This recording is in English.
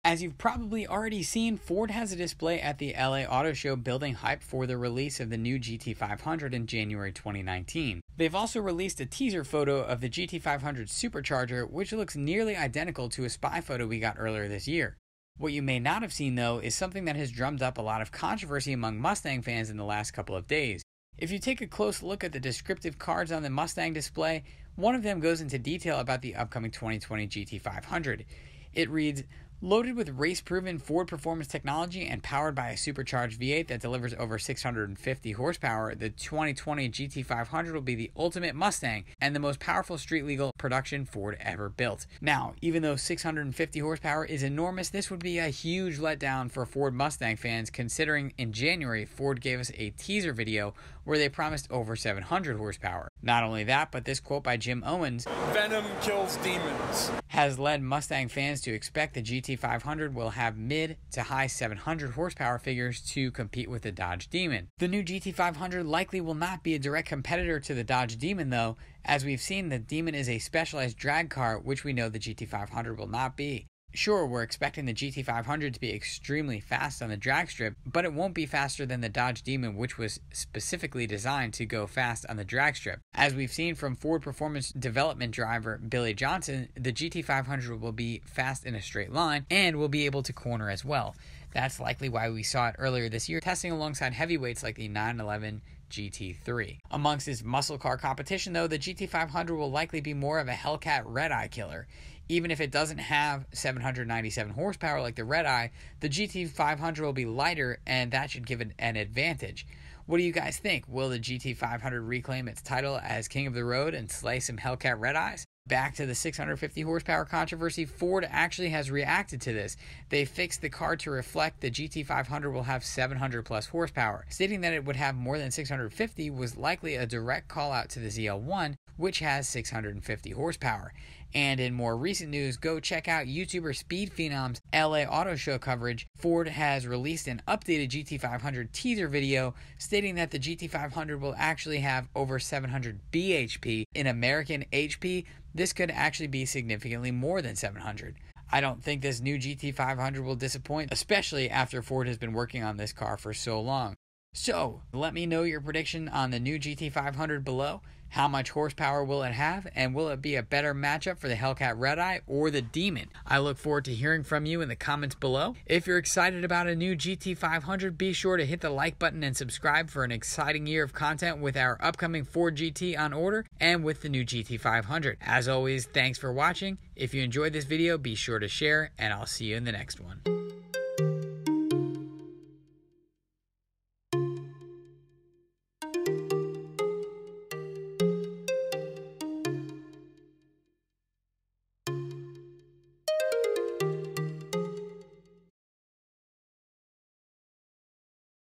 As you've probably already seen, Ford has a display at the LA Auto Show building hype for the release of the new GT500 in January 2019. They've also released a teaser photo of the GT500 Supercharger, which looks nearly identical to a spy photo we got earlier this year. What you may not have seen though is something that has drummed up a lot of controversy among Mustang fans in the last couple of days. If you take a close look at the descriptive cards on the Mustang display, one of them goes into detail about the upcoming 2020 GT500. It reads, "Loaded with race-proven Ford performance technology and powered by a supercharged V8 that delivers over 650 horsepower, the 2020 GT500 will be the ultimate Mustang and the most powerful street-legal production Ford ever built." Now, even though 650 horsepower is enormous, this would be a huge letdown for Ford Mustang fans, considering in January, Ford gave us a teaser video where they promised over 700 horsepower. Not only that, but this quote by Jim Owens, "Venom kills demons," has led Mustang fans to expect the GT500 will have mid to high 700 horsepower figures to compete with the Dodge Demon. The new GT500 likely will not be a direct competitor to the Dodge Demon though. As we've seen, the Demon is a specialized drag car, which we know the GT500 will not be. Sure, we're expecting the GT500 to be extremely fast on the drag strip, but it won't be faster than the Dodge Demon, which was specifically designed to go fast on the drag strip. As we've seen from Ford performance development driver Billy Johnson, the GT500 will be fast in a straight line and will be able to corner as well. That's likely why we saw it earlier this year, testing alongside heavyweights like the 911 GT3. Amongst its muscle car competition though, the GT500 will likely be more of a Hellcat red-eye killer. Even if it doesn't have 797 horsepower like the Red-Eye, the GT500 will be lighter, and that should give it an advantage. What do you guys think? Will the GT500 reclaim its title as King of the Road and slay some Hellcat Red-Eyes? Back to the 650 horsepower controversy, Ford actually has reacted to this. They fixed the car to reflect the GT500 will have 700 plus horsepower. Stating that it would have more than 650 was likely a direct call out to the ZL1, which has 650 horsepower. And in more recent news, go check out YouTuber Speed Phenom's LA Auto Show coverage. Ford has released an updated GT500 teaser video stating that the GT500 will actually have over 700 bhp. In American HP, this could actually be significantly more than 700. I don't think this new GT500 will disappoint, especially after Ford has been working on this car for so long. So, let me know your prediction on the new GT500 below. How much horsepower will it have, and will it be a better matchup for the Hellcat Red-Eye or the Demon? I look forward to hearing from you in the comments below. If you're excited about a new GT500, be sure to hit the like button and subscribe for an exciting year of content with our upcoming Ford GT on order and with the new GT500. As always, thanks for watching. If you enjoyed this video, be sure to share, and I'll see you in the next one.